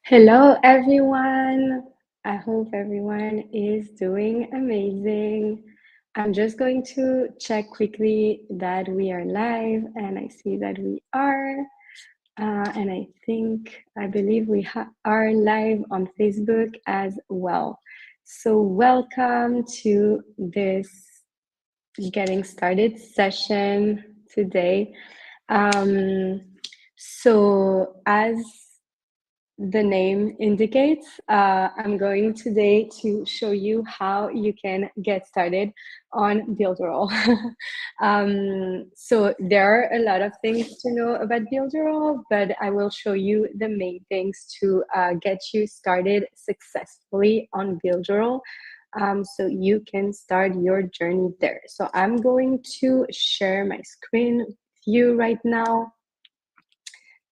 Hello, everyone. I hope everyone is doing amazing. I'm just going to check quickly that we are live, and I see that we are. And I believe we are live on Facebook as well. So, welcome to this getting started session today. As the name indicates, I'm going today to show you how you can get started on Builderall. So there are a lot of things to know about Builderall, but I will show you the main things to get you started successfully on Builderall. So you can start your journey there. So I'm going to share my screen with you right now.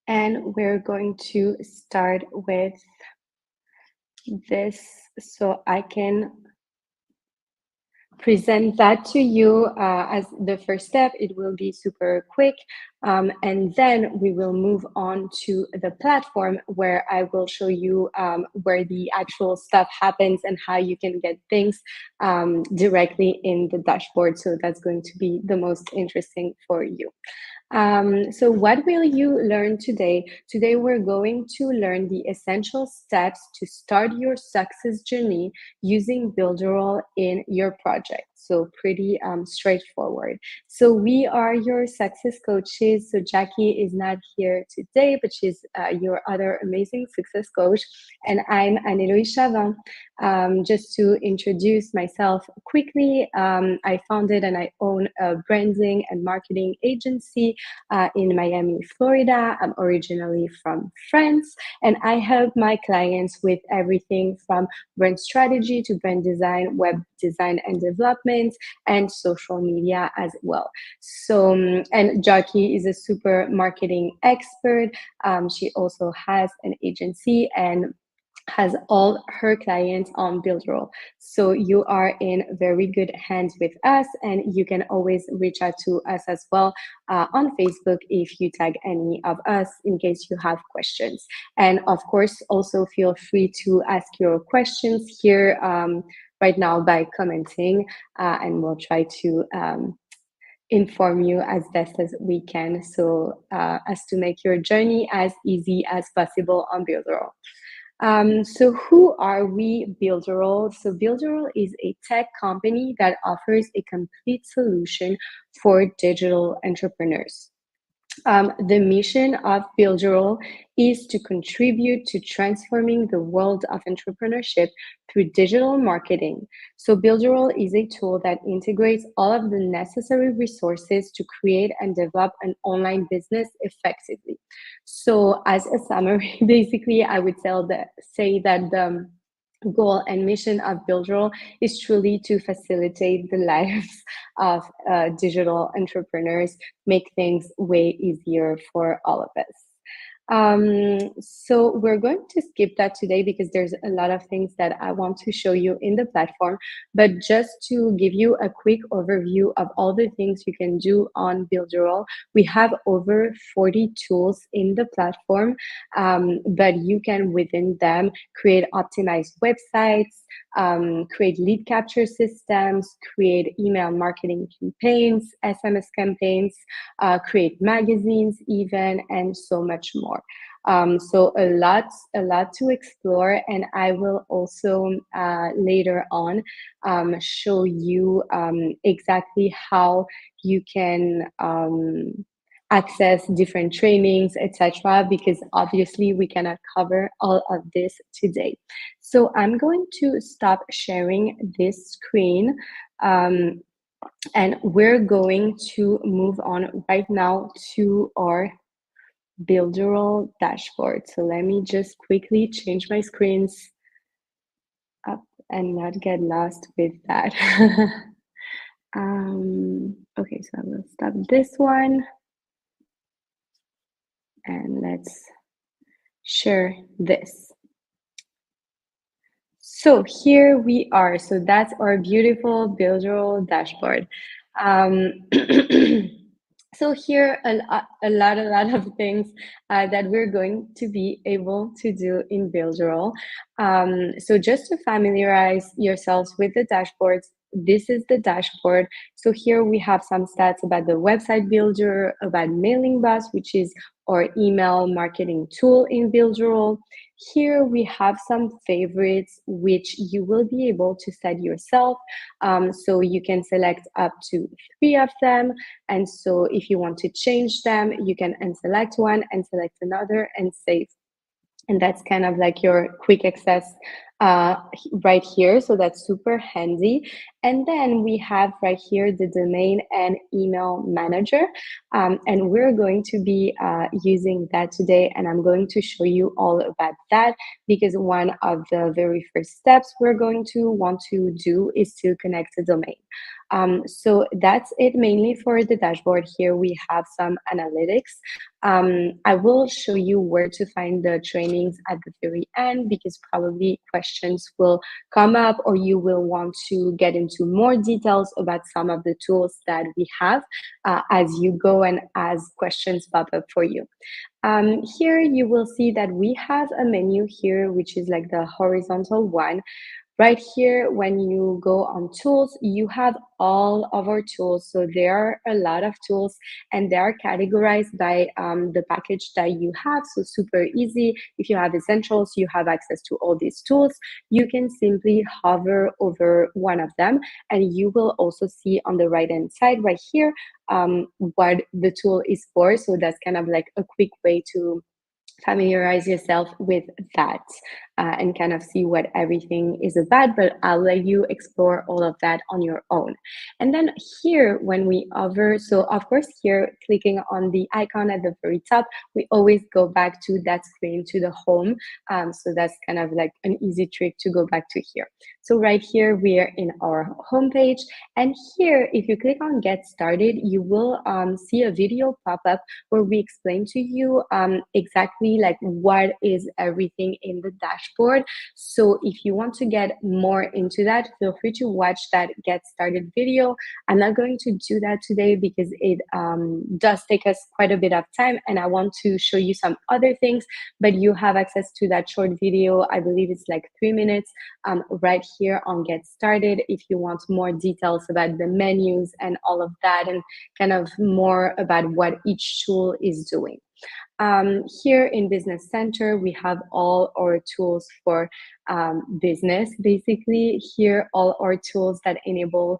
And we're going to start with this so I can present that to you as the first step. It will be super quick. And then we will move on to the platform where I will show you where the actual stuff happens and how you can get things directly in the dashboard. So that's going to be the most interesting for you. So what will you learn today? Today, we're going to learn the essential steps to start your success journey using Builderall in your project. So pretty straightforward. So we are your success coaches. So Jackie is not here today, but she's your other amazing success coach. And I'm Anne-Héloïse Chavin. Just to introduce myself quickly, I founded and I own a branding and marketing agency in Miami, Florida. I'm originally from France, and I help my clients with everything from brand strategy to brand design, web design and development, and social media as well. So, and Jackie is a super marketing expert. She also has an agency and has all her clients on Builderall. So you are in very good hands with us, and you can always reach out to us as well on Facebook if you tag any of us in case you have questions. And of course, also feel free to ask your questions here right now by commenting, and we'll try to inform you as best as we can, so as to make your journey as easy as possible on Builderall. So who are we, Builderall? So Builderall is a tech company that offers a complete solution for digital entrepreneurs. The mission of Builderall is to contribute to transforming the world of entrepreneurship through digital marketing. So Builderall is a tool that integrates all of the necessary resources to create and develop an online business effectively. So as a summary, basically, I would say that the goal and mission of Builderall is truly to facilitate the lives of digital entrepreneurs, make things way easier for all of us. So we're going to skip that today because there's a lot of things that I want to show you in the platform, but just to give you a quick overview of all the things you can do on Builderall, we have over 40 tools in the platform, but you can within them create optimized websites, create lead capture systems, create email marketing campaigns, SMS campaigns, create magazines even, and so much more. So a lot to explore, and I will also later on show you exactly how you can access different trainings, etc., because obviously we cannot cover all of this today. So I'm going to stop sharing this screen, and we're going to move on right now to our Builderall dashboard. So let me just quickly change my screens up and not get lost with that. Okay, so I will stop this one. And let's share this. So here we are. So that's our beautiful Builderall dashboard. So here, a lot of things that we're going to be able to do in Builderall. So just to familiarize yourselves with the dashboards, this is the dashboard. So here we have some stats about the website builder, about Mailingboss, which is our email marketing tool in Builderall. Here we have some favorites, which you will be able to set yourself. So you can select up to 3 of them. And so if you want to change them, you can unselect one and select another and save. And that's kind of like your quick access right here. So that's super handy. And then we have right here the domain and email manager. And we're going to be using that today. And I'm going to show you all about that, because one of the very first steps we're going to want to do is to connect a domain. So that's it mainly for the dashboard. Here we have some analytics. I will show you where to find the trainings at the very end, because probably questions will come up or you will want to get into more details about some of the tools that we have as you go and as questions pop up for you. Here you will see that we have a menu here, which is like the horizontal one. Right here, when you go on tools, you have all of our tools. So there are a lot of tools and they are categorized by the package that you have. So super easy. If you have essentials, you have access to all these tools. You can simply hover over one of them and you will also see on the right hand side right here what the tool is for. So that's kind of like a quick way to familiarize yourself with that and kind of see what everything is about, but I'll let you explore all of that on your own. And then here, when we hover, so of course here, clicking on the icon at the very top, we always go back to that screen, to the home. So that's kind of like an easy trick to go back to here. So right here, we are in our homepage. And here, if you click on Get Started, you will see a video pop up where we explain to you exactly like what is everything in the dashboard. So if you want to get more into that, feel free to watch that Get Started video. I'm not going to do that today because it does take us quite a bit of time and I want to show you some other things, but you have access to that short video. I believe it's like 3 minutes right here on Get Started if you want more details about the menus and all of that and kind of more about what each tool is doing. Here in Business Center, we have all our tools for business. Basically, here all our tools that enable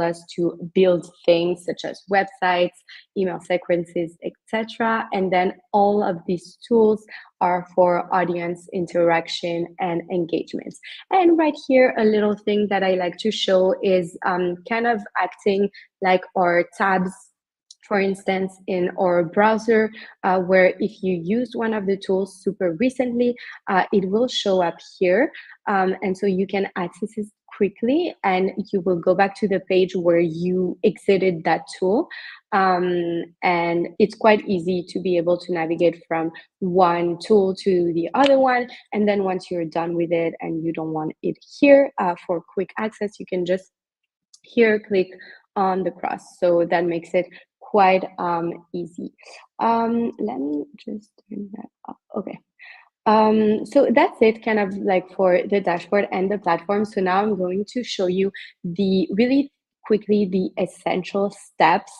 us to build things such as websites, email sequences, etc. And then all of these tools are for audience interaction and engagement. And right here, a little thing that I like to show is kind of acting like our tabs, for instance, in our browser, where if you used one of the tools super recently, it will show up here. And so you can access it quickly and you will go back to the page where you exited that tool. And it's quite easy to be able to navigate from one tool to the other one. And then once you're done with it and you don't want it here for quick access, you can just here click on the cross. So that makes it quite easy. Let me just turn that up. Okay. So that's it kind of like for the dashboard and the platform. So now I'm going to show you really quickly the essential steps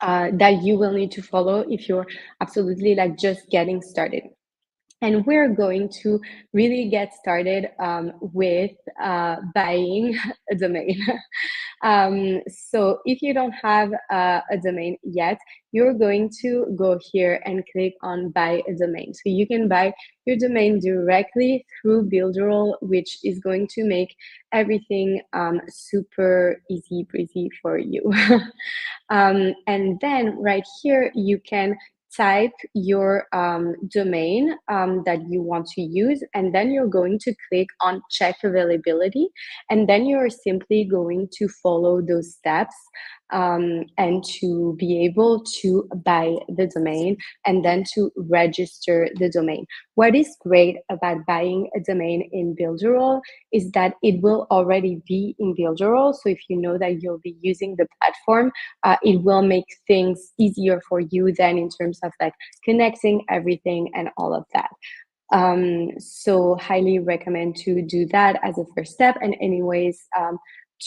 that you will need to follow if you're absolutely like just getting started. And we're going to really get started with buying a domain. So if you don't have a domain yet, you're going to go here and click on buy a domain. So you can buy your domain directly through Builderall, which is going to make everything super easy breezy for you. And then right here, you can type your domain that you want to use, and then you're going to click on check availability, and then you're simply going to follow those steps. and to be able to buy the domain and then to register the domain. What is great about buying a domain in Builderall is that it will already be in Builderall. So if you know that you'll be using the platform, it will make things easier for you then in terms of like connecting everything and all of that. So highly recommend to do that as a first step. And anyways,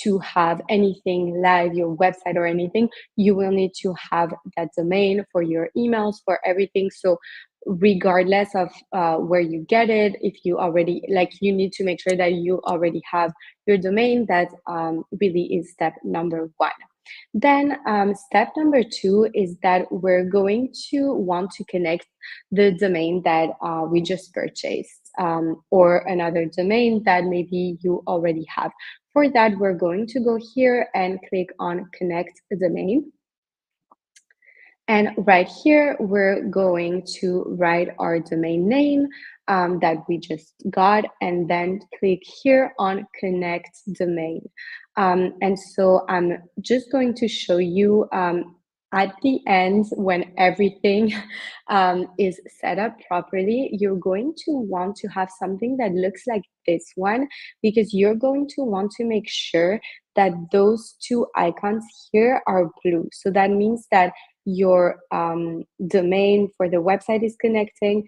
to have anything live, your website or anything, you will need to have that domain for your emails, for everything. So regardless of where you get it, if you already, like, you need to make sure that you already have your domain. That really is step number one. Then step number two is that we're going to want to connect the domain that we just purchased, or another domain that maybe you already have. For that, we're going to go here and click on Connect a Domain. And right here, we're going to write our domain name that we just got, and then click here on Connect Domain. And so I'm just going to show you at the end, when everything is set up properly, you're going to want to have something that looks like this one, because you're going to want to make sure that those two icons here are blue. So that means that your domain for the website is connected,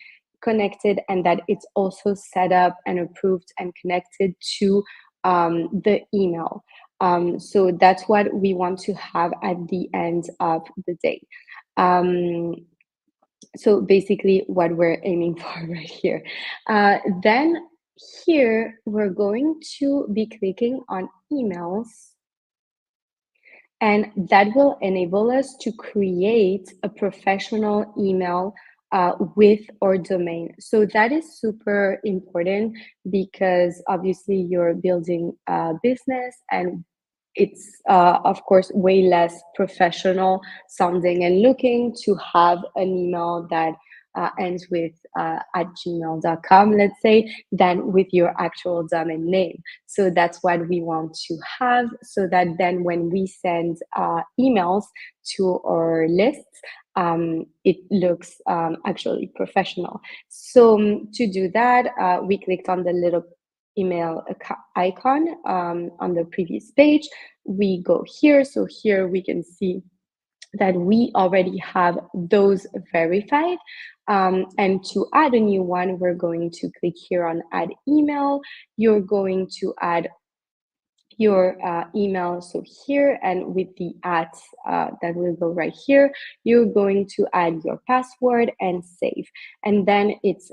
and that it's also set up and approved and connected to the email. So that's what we want to have at the end of the day. So basically what we're aiming for right here. Then here we're going to be clicking on emails, and that will enable us to create a professional email with our domain. So that is super important, because obviously you're building a business, and it's of course way less professional sounding and looking to have an email that ends with at gmail.com, let's say, than with your actual domain name. So that's what we want to have, so that then when we send emails to our lists, it looks actually professional. So to do that, we clicked on the little email icon on the previous page. We go here. So here we can see that we already have those verified. And to add a new one, we're going to click here on add email. You're going to add your email, so here, and with the @ that will go right here, you're going to add your password and save. And then it's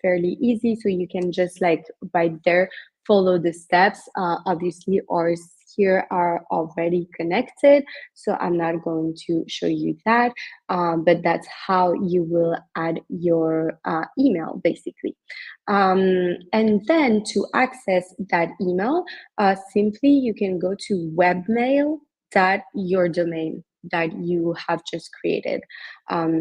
fairly easy, so you can just like right there follow the steps. Obviously ours here are already connected, so I'm not going to show you that, but that's how you will add your email basically. And then to access that email, simply you can go to webmail.yourdomain that you have just created.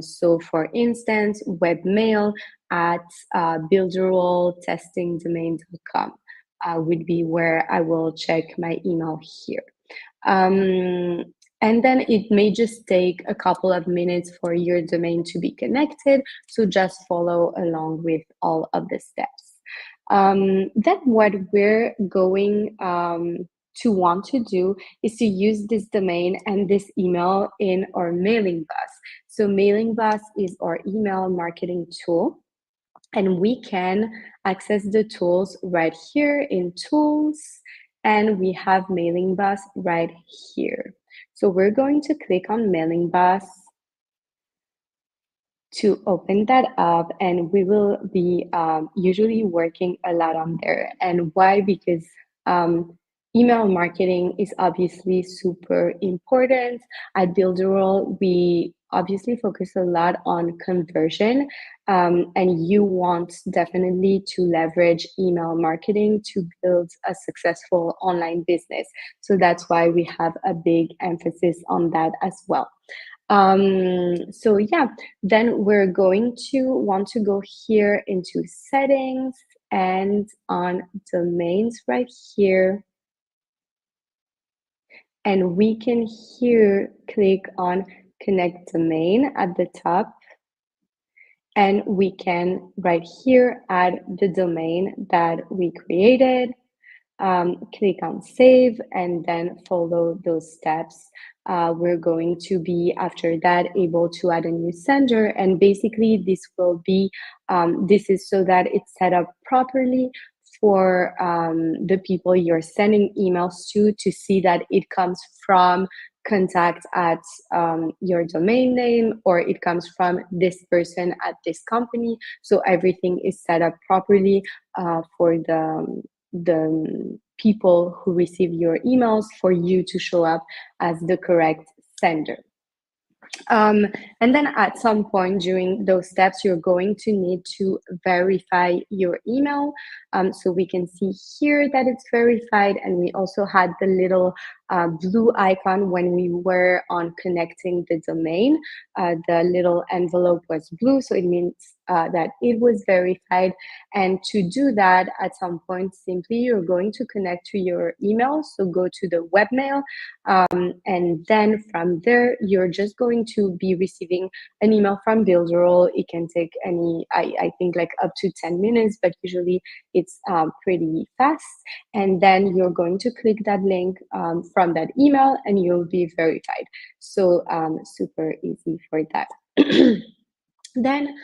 So for instance, webmail at builderalltestingdomain.com would be where I will check my email here. And then it may just take a couple of minutes for your domain to be connected. So just follow along with all of the steps. Then what we're going to want to do is to use this domain and this email in our Mailingboss. So Mailingboss is our email marketing tool, and we can access the tools right here in tools, and we have Mailingboss right here. So we're going to click on Mailingboss to open that up, and we will be usually working a lot on there. And why? Because email marketing is obviously super important. At Builderall, we obviously focus a lot on conversion, and you want definitely to leverage email marketing to build a successful online business. So that's why we have a big emphasis on that as well. So yeah, then we're going to want to go here into settings and on domains right here. And we can here click on connect domain at the top, and we can right here add the domain that we created. Click on save and then follow those steps. We're going to be, after that, able to add a new sender. And basically this will be, this is so that it's set up properly for the people you're sending emails to see that it comes from contact at your domain name, or it comes from this person at this company. So everything is set up properly for the people who receive your emails, for you to show up as the correct sender. And then at some point during those steps, you're going to need to verify your email. So we can see here that it's verified, and we also had the little blue icon when we were on connecting the domain. The little envelope was blue, so it means that it was verified. And to do that, at some point, simply you're going to connect to your email. So go to the webmail, and then from there, you're just going to be receiving an email from Builderall. It can take I think like up to 10 minutes, but usually it's pretty fast. And then you're going to click that link from that email, and you'll be verified. So super easy for that. Then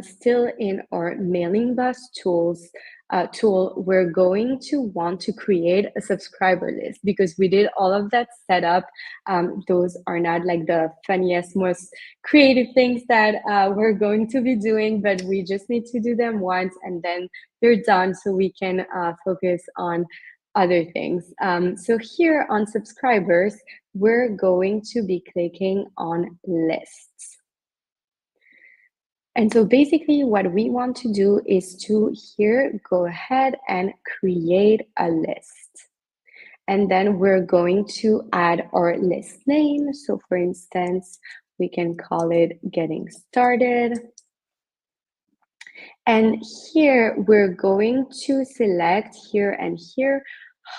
still in our Mailingboss tool, we're going to want to create a subscriber list, because we did all of that setup. Those are not like the funniest, most creative things that we're going to be doing, but we just need to do them once and then they're done, so we can focus on other things. So here on subscribers, we're going to be clicking on lists. And so basically what we want to do is to here go ahead and create a list. And then we're going to add our list name. So for instance, we can call it Getting Started. And here we're going to select here and here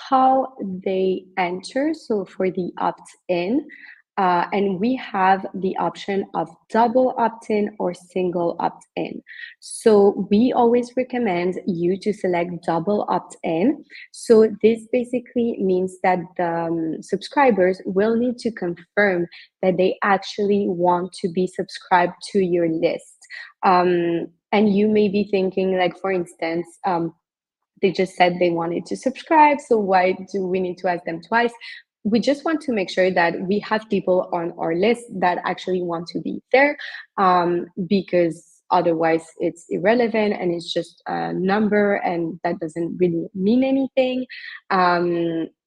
how they enter. So for the opt-in, and we have the option of double opt-in or single opt-in. So we always recommend you to select double opt-in. So this basically means that the subscribers will need to confirm that they actually want to be subscribed to your list. And you may be thinking, like, for instance, they just said they wanted to subscribe, so why do we need to ask them twice? We just want to make sure that we have people on our list that actually want to be there, because otherwise it's irrelevant and it's just a number, and that doesn't really mean anything.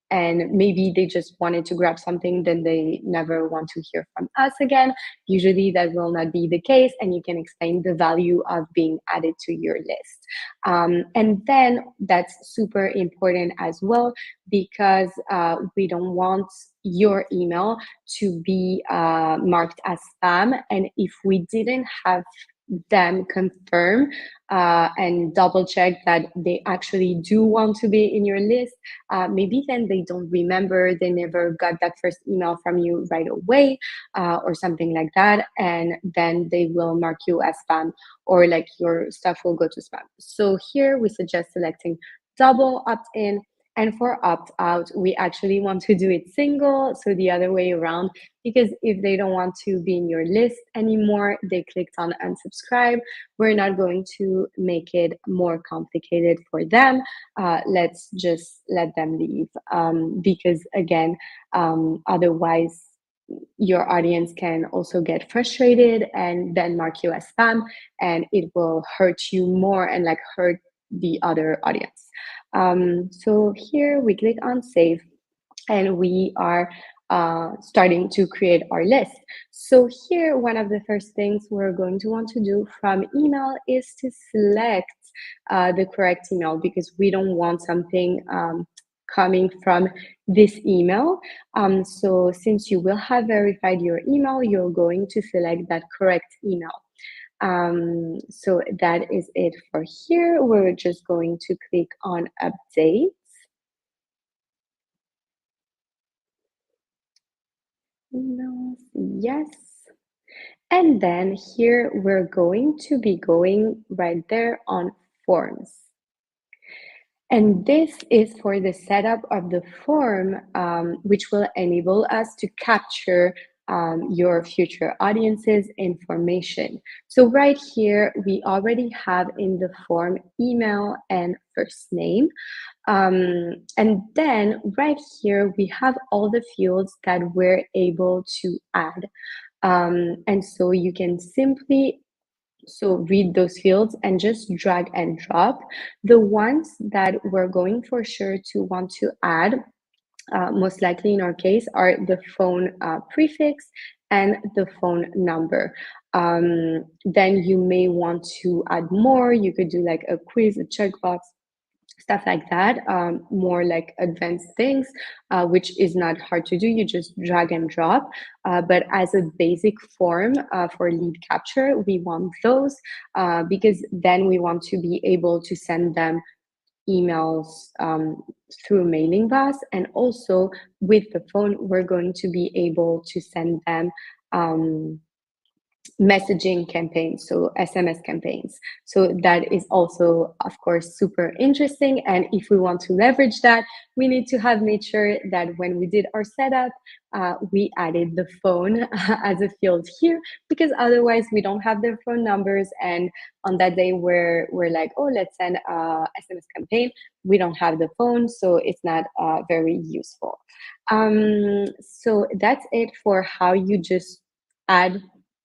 And maybe they just wanted to grab something, then they never want to hear from us again. Usually that will not be the case, and you can explain the value of being added to your list. And then that's super important as well, because we don't want your email to be marked as spam. And if we didn't have them confirm and double check that they actually do want to be in your list, maybe then they don't remember, they never got that first email from you right away, or something like that, and then they will mark you as spam, or like your stuff will go to spam. So here we suggest selecting double opt-in. And for opt-out, we actually want to do it single, so the other way around, because if they don't want to be in your list anymore, they clicked on unsubscribe. We're not going to make it more complicated for them. Let's just let them leave, because again, otherwise your audience can also get frustrated and then mark you as spam, and it will hurt you more and like hurt the other audience. So here we click on save, and we are starting to create our list. So here, one of the first things we're going to want to do from email is to select the correct email, because we don't want something coming from this email. So since you will have verified your email, you're going to select that correct email. So that is it for here. We're just going to click on update. emails, yes. And then here we're going to be going right there on forms. And this is for the setup of the form, which will enable us to capture your future audience's information. So right here, we already have in the form email and first name. And then right here, we have all the fields that we're able to add. And so you can simply read those fields and just drag and drop. The ones that we're going for sure to want to add, most likely in our case, are the phone prefix and the phone number. Then you may want to add more. You could do like a quiz, a checkbox, stuff like that, more like advanced things, which is not hard to do. You just drag and drop. But as a basic form for lead capture, we want those because then we want to be able to send them emails through Mailingboss. And also with the phone, we're going to be able to send them messaging campaigns, so SMS campaigns. So that is also, of course, super interesting. And if we want to leverage that, we need to have made sure that when we did our setup, we added the phone as a field here, because otherwise we don't have their phone numbers. And on that day where we're like, oh, let's send a SMS campaign, we don't have the phone, so it's not very useful. So that's it for how you just add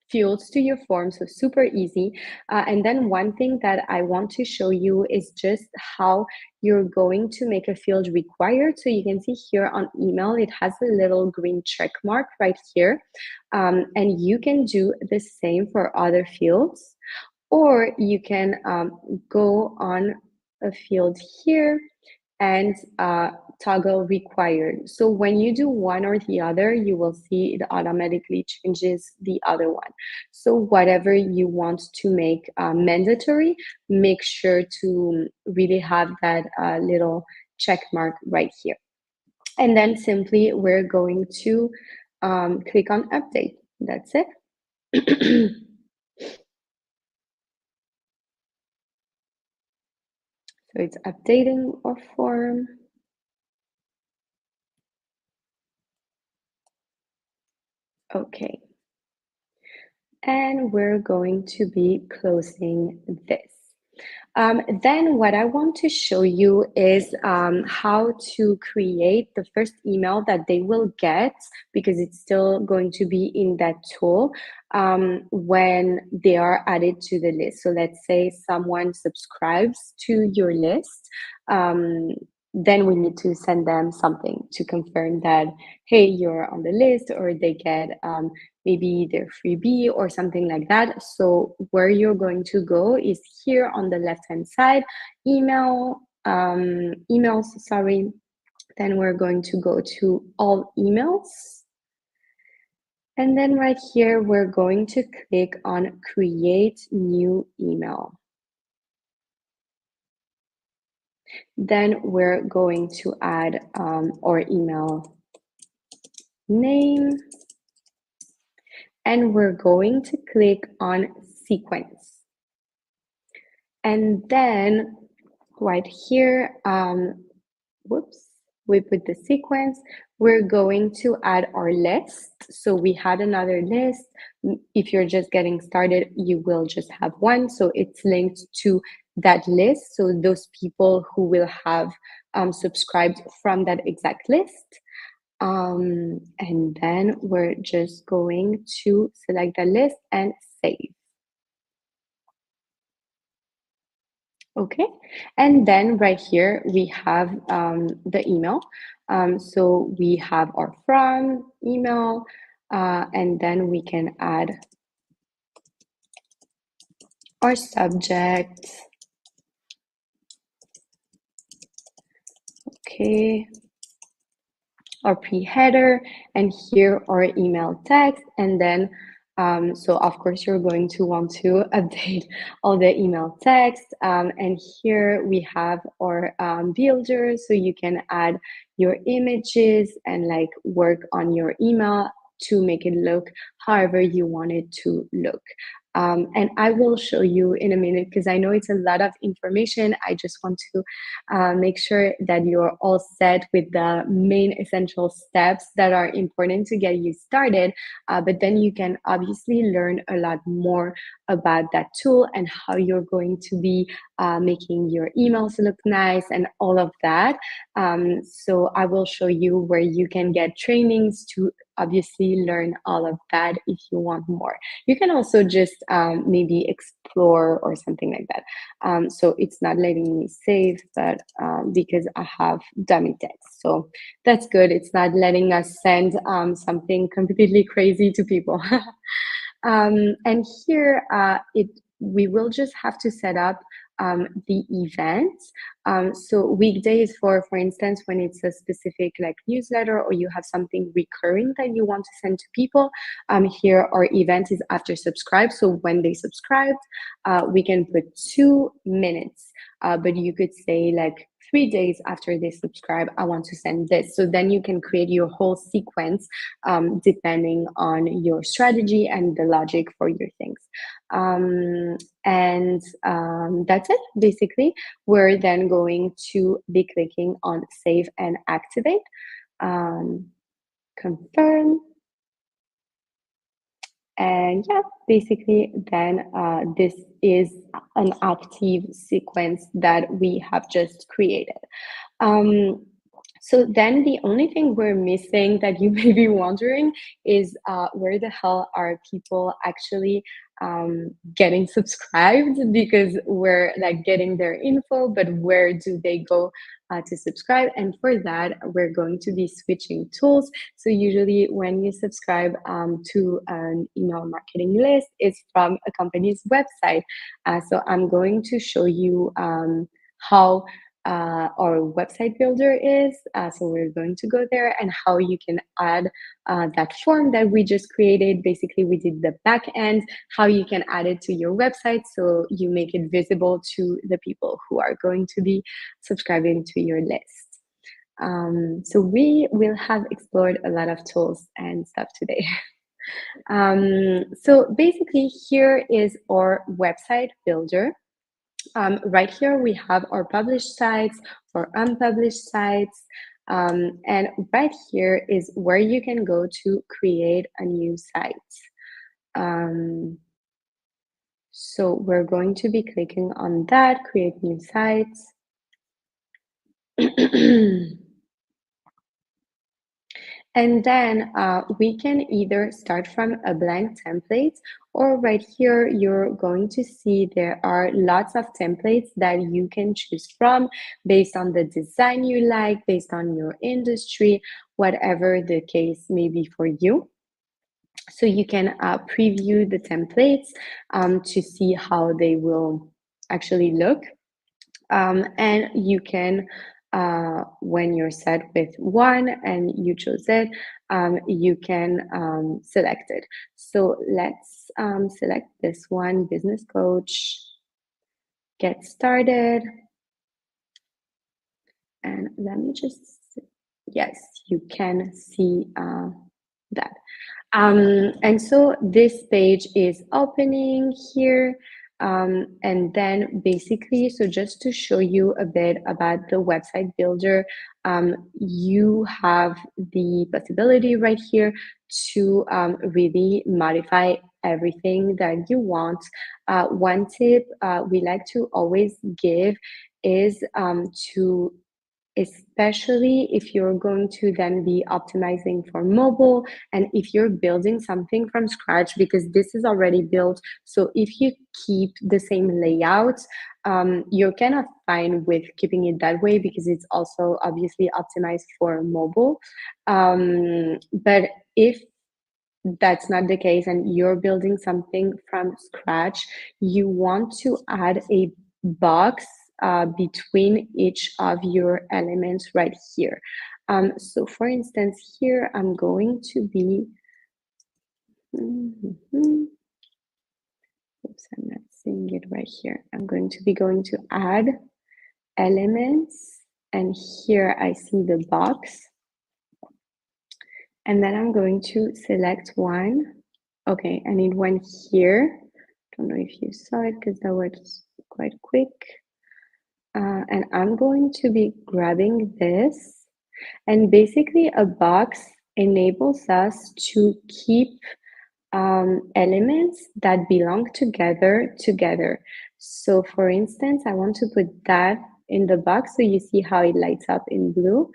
fields to your form, so super easy. And then one thing that I want to show you is just how you're going to make a field required. So you can see here on email, it has a little green check mark right here. And you can do the same for other fields, or you can go on a field here and toggle required. So when you do one or the other, you will see it automatically changes the other one. So whatever you want to make mandatory, make sure to really have that little check mark right here. And then simply we're going to click on update. That's it. So it's updating our form. Okay. And we're going to be closing this. Then what I want to show you is how to create the first email that they will get, because it's still going to be in that tool when they are added to the list. So let's say someone subscribes to your list. Then we need to send them something to confirm that, hey, you're on the list, or they get maybe their freebie or something like that. So where you're going to go is here on the left-hand side, emails, sorry. Then we're going to go to all emails. And then right here, we're going to click on create new email. Then we're going to add our email name. And we're going to click on sequence. And then right here, we put the sequence. We're going to add our list. So we had another list. If you're just getting started, you will just have one. So it's linked to that list. So those people who will have subscribed from that exact list. And then we're just going to select the list and save. Okay, and then right here we have the email. So we have our from email, and then we can add our subject. Okay, our pre-header, and here our email text, and then so of course you're going to want to update all the email text, and here we have our builder, so you can add your images and like work on your email to make it look however you want it to look. And I will show you in a minute because I know it's a lot of information. I just want to make sure that you're all set with the main essential steps that are important to get you started. But then you can obviously learn a lot more about that tool and how you're going to be making your emails look nice and all of that. So I will show you where you can get trainings to obviously learn all of that if you want more. You can also just maybe explore or something like that. So it's not letting me save, but because I have dummy text. So that's good. It's not letting us send something completely crazy to people. And here we will just have to set up the events. So weekdays, for instance, when it's a specific like newsletter or you have something recurring that you want to send to people, here our event is after subscribe. So when they subscribed, we can put 2 minutes, but you could say like 3 days after they subscribe, I want to send this. So then you can create your whole sequence depending on your strategy and the logic for your things. And that's it, basically. We're then going to be clicking on Save and Activate. Confirm. And yeah, basically then this is an active sequence that we have just created. So then the only thing we're missing that you may be wondering is where the hell are people actually getting subscribed, because we're like getting their info, but where do they go to subscribe? And for that, we're going to be switching tools. So usually when you subscribe to an email marketing list, it's from a company's website. So I'm going to show you how our website builder is. So we're going to go there and how you can add that form that we just created. Basically, we did the back end, how you can add it to your website so you make it visible to the people who are going to be subscribing to your list. So we will have explored a lot of tools and stuff today. So basically, here is our website builder. Right here, we have our published sites, or unpublished sites, and right here is where you can go to create a new site. So we're going to be clicking on that, create new sites. And then we can either start from a blank template, or right here, you're going to see there are lots of templates that you can choose from based on the design you like, based on your industry, whatever the case may be for you. So you can preview the templates to see how they will actually look. And you can, when you're set with one and you chose it, you can select it. So let's select this one, business coach, get started. And let me just, yes, you can see that. And so this page is opening here. And then basically, so just to show you a bit about the website builder, you have the possibility right here to really modify everything that you want. One tip we like to always give is to, especially if you're going to then be optimizing for mobile and if you're building something from scratch, because this is already built. So if you keep the same layout, you're kind of fine with keeping it that way because it's also obviously optimized for mobile. But if that's not the case and you're building something from scratch, you want to add a box between each of your elements right here. So for instance, here I'm going to be, oops, I'm not seeing it right here. I'm going to add elements, and here I see the box. And then I'm going to select one. Okay, and it went here. Don't know if you saw it because that was quite quick. And I'm going to be grabbing this. And basically a box enables us to keep elements that belong together. So for instance, I want to put that in the box so you see how it lights up in blue.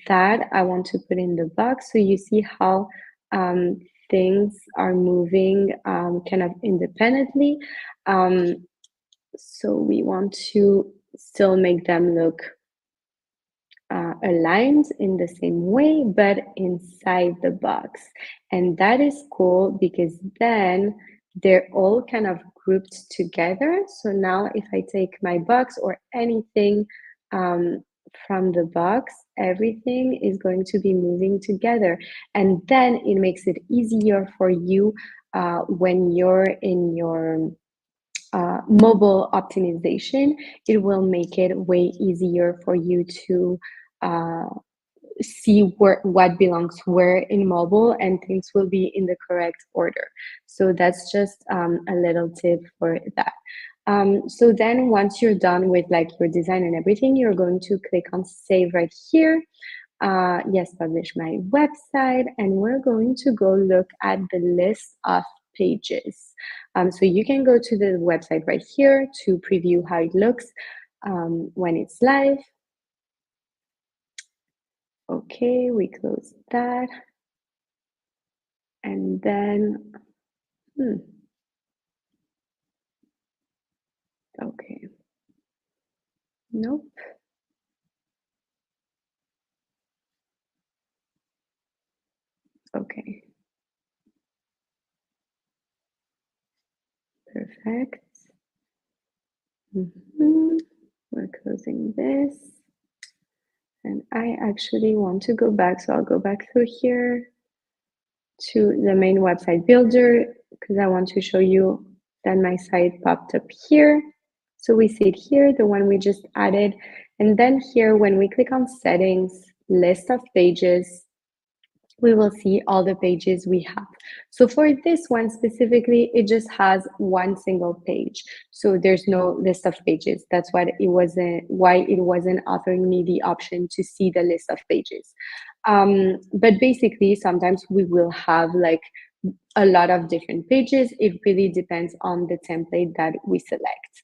That I want to put in the box so you see how things are moving kind of independently. So we want to still make them look aligned in the same way, but inside the box. And that is cool because then they're all kind of grouped together. So now if I take my box or anything from the box, everything is going to be moving together. And then it makes it easier for you when you're in your mobile optimization. It will make it way easier for you to see what belongs where in mobile, and things will be in the correct order. So that's just a little tip for that. So then once you're done with like your design and everything, you're going to click on save right here. Yes, publish my website, and we're going to go look at the list of pages. So you can go to the website right here to preview how it looks when it's live. Okay, we close that. And then, okay. Nope. Okay. Perfect. We're closing this. And I actually want to go back, so I'll go back through here to the main website builder because I want to show you that my site popped up here. So we see it here, the one we just added. And then here, when we click on settings, list of pages, we will see all the pages we have. So for this one specifically, it just has one single page. So there's no list of pages. That's why it wasn't offering me the option to see the list of pages. But basically, sometimes we will have like a lot of different pages. It really depends on the template that we select.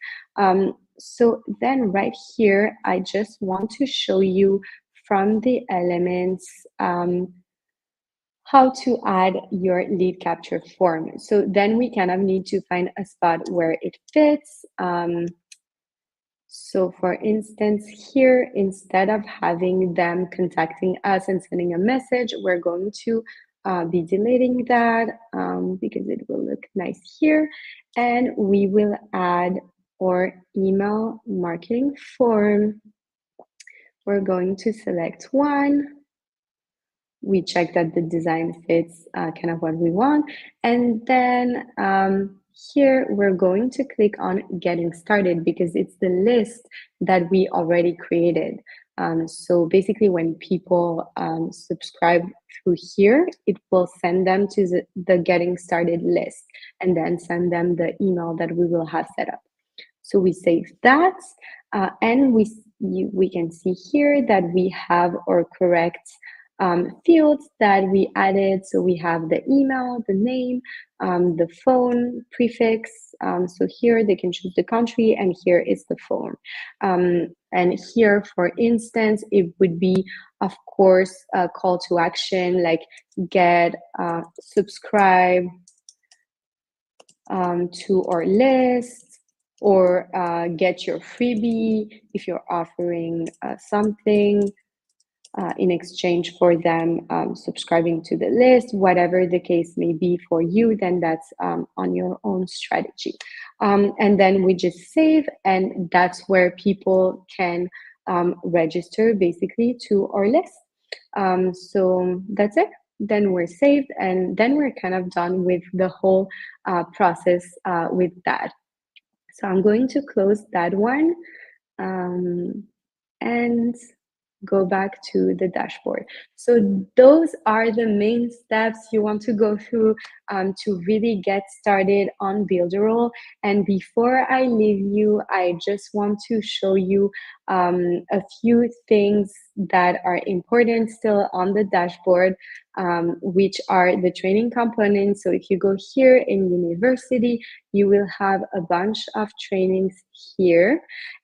So then right here, I just want to show you from the elements how to add your lead capture form. So then we kind of need to find a spot where it fits. So for instance, here, instead of having them contacting us and sending a message, we're going to be deleting that because it will look nice here. And we will add our email marketing form. We're going to select one. We check that the design fits kind of what we want. And then here we're going to click on getting started because it's the list that we already created. So basically when people subscribe through here, it will send them to the getting started list and then send them the email that we will have set up. So we save that and we can see here that we have our correct fields that we added. So we have the email, the name, the phone prefix. So here they can choose the country and here is the phone. And here, for instance, it would be, of course, a call to action like get, subscribe to our list, or get your freebie if you're offering something in exchange for them subscribing to the list. Whatever the case may be for you, then that's on your own strategy. And then we just save, and that's where people can register basically to our list. So that's it. Then we're saved, and then we're kind of done with the whole process with that. So I'm going to close that one. And go back to the dashboard. So those are the main steps you want to go through to really get started on Builderall. And before I leave you, I just want to show you a few things that are important still on the dashboard, which are the training components. So if you go here in university, you will have a bunch of trainings here.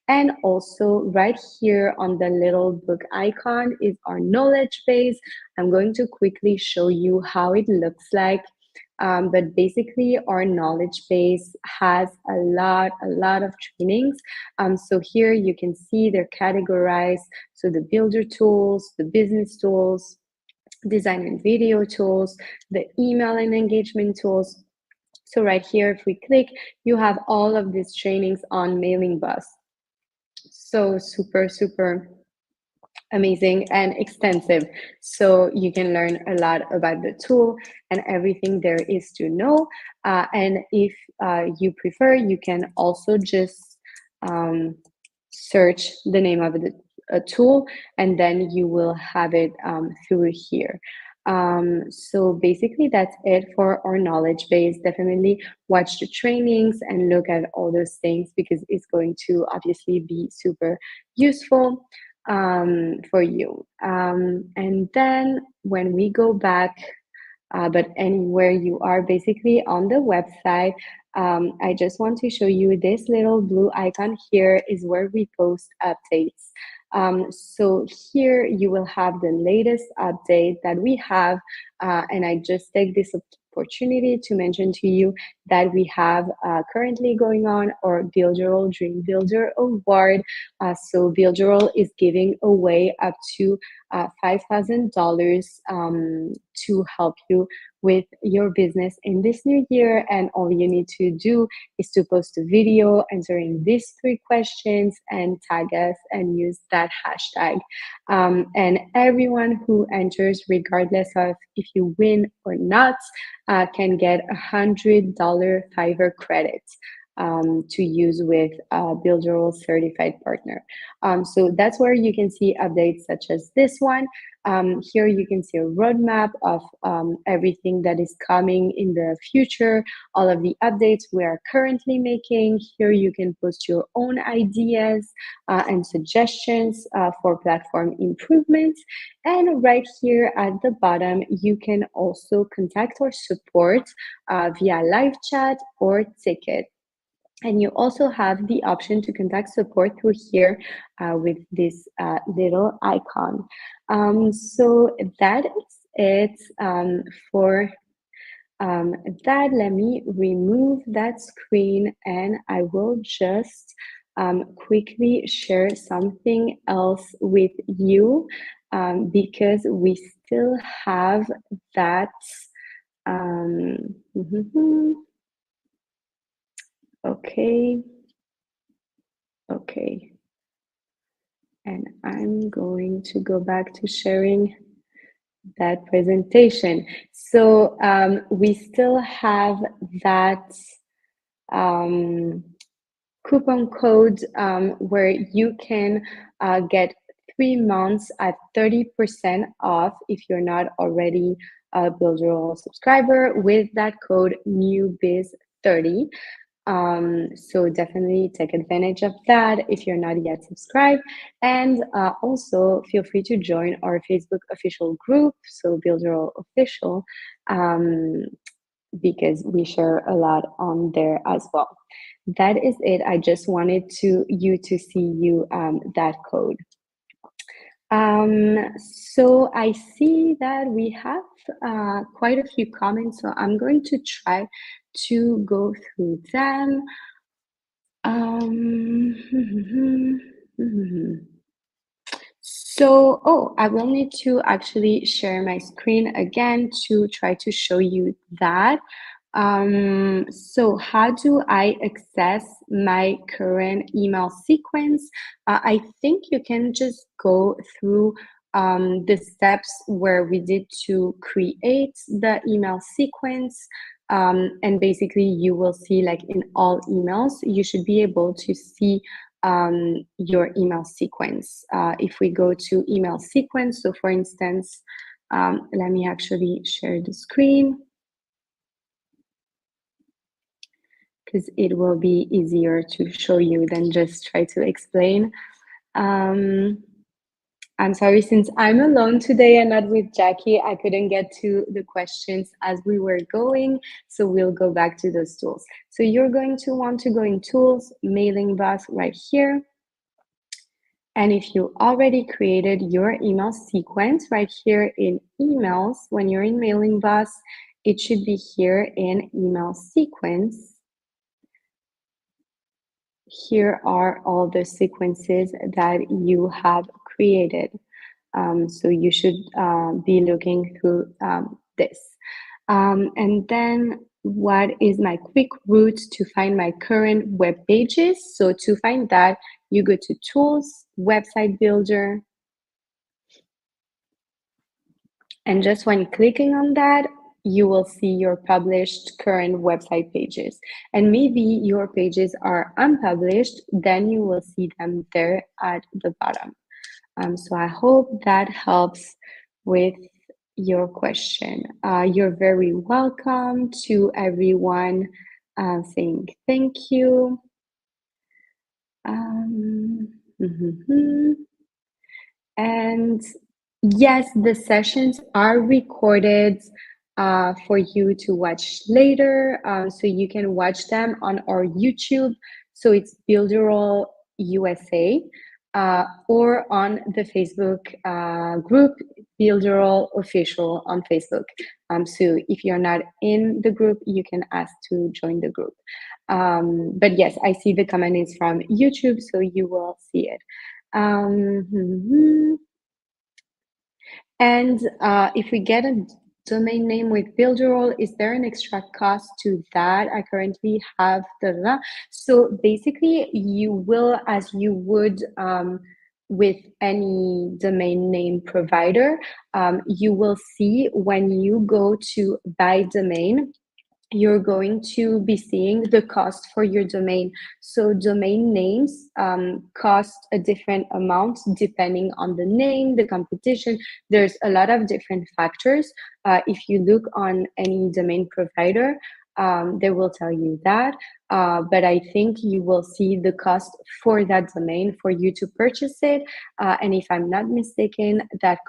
And also right here on the little book icon is our knowledge base. I'm going to quickly show you how it looks like. But basically our knowledge base has a lot of trainings. So here you can see they're categorized. So the builder tools, the business tools, design and video tools, the email and engagement tools. So right here, if we click, you have all of these trainings on Mailingboss. So super amazing and extensive. So you can learn a lot about the tool and everything there is to know. And if you prefer, you can also just search the name of the tool, and then you will have it through here. So basically that's it for our knowledge base. Definitely watch the trainings and look at all those things because it's going to obviously be super useful for you. And then when we go back, but anywhere you are basically on the website, I just want to show you this little blue icon here is where we post updates. So here you will have the latest update that we have, and I just take this opportunity to mention to you that we have currently going on our Builderall Dream Builder Award. So Builderall is giving away up to $5,000 to help you with your business in this new year. And all you need to do is to post a video answering these 3 questions and tag us and use that hashtag. And everyone who enters, regardless of if you win or not, can get $100 Fiverr credit to use with Builderall certified partner. So that's where you can see updates such as this one. Here you can see a roadmap of everything that is coming in the future, all of the updates we are currently making. Here you can post your own ideas and suggestions for platform improvements. And right here at the bottom, you can also contact our support via live chat or ticket. And you also have the option to contact support through here with this little icon. So that is it for that. Let me remove that screen and I will just quickly share something else with you because we still have that. Okay. And I'm going to go back to sharing that presentation. So we still have that coupon code where you can get 3 months at 30% off if you're not already a Builderall subscriber with that code NEWBIZ30. So definitely take advantage of that if you're not yet subscribed. And also feel free to join our Facebook official group, so Builderall Official, because we share a lot on there as well. That is it. I just wanted you to see that code. So I see that we have quite a few comments, so I'm going to try to go through them. So, I will need to actually share my screen again to try to show you that. So how do I access my current email sequence? I think you can just go through the steps where we did to create the email sequence. And basically you will see, like in all emails, you should be able to see your email sequence. If we go to email sequence, so for instance, let me actually share the screen because it will be easier to show you than just try to explain. I'm sorry, since I'm alone today and not with Jackie, I couldn't get to the questions as we were going, so we'll go back to those tools. So you're going to want to go in Tools, Mailingboss right here. And if you already created your email sequence right here in Emails, when you're in Mailingboss, it should be here in Email Sequence. Here are all the sequences that you have created. So you should be looking through this. And then what is my quick route to find my current web pages? So to find that, you go to Tools, Website Builder. And just when clicking on that, you will see your published current website pages. And maybe your pages are unpublished, then you will see them there at the bottom. So I hope that helps with your question. You're very welcome to everyone saying thank you. And yes, the sessions are recorded for you to watch later. So you can watch them on our YouTube. So it's Builderall USA. Or on the Facebook group, Builderall Official on Facebook. So if you're not in the group, you can ask to join the group. But yes, I see the comment is from YouTube, so you will see it. And if we get a domain name with Builderall, is there an extra cost to that? I currently have the. So basically, you will, as you would with any domain name provider, you will see when you go to buy domain, you're going to be seeing the cost for your domain. So domain names cost a different amount depending on the name, the competition. There's a lot of different factors. If you look on any domain provider, they will tell you that. But I think you will see the cost for that domain for you to purchase it. And if I'm not mistaken, that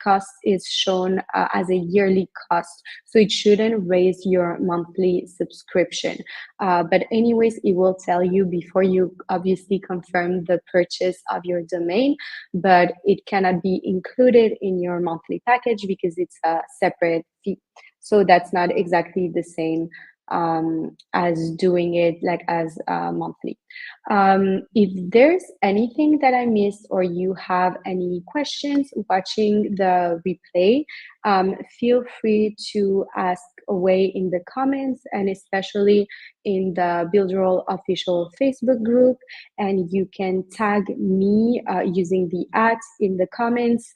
cost is shown as a yearly cost. So it shouldn't raise your monthly subscription. But anyways, it will tell you before you obviously confirm the purchase of your domain, but it cannot be included in your monthly package because it's a separate fee. So that's not exactly the same as doing it like as monthly. If there's anything that I missed or you have any questions watching the replay, feel free to ask away in the comments and especially in the Builderall official Facebook group. And you can tag me using the @ in the comments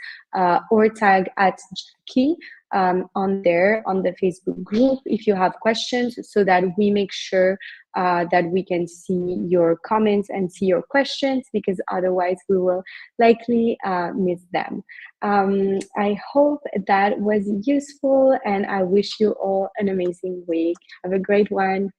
or tag @Jackie on there on the Facebook group if you have questions, so that we make sure that we can see your comments and see your questions, because otherwise we will likely miss them. I hope that was useful and I wish you all an amazing week. Have a great one.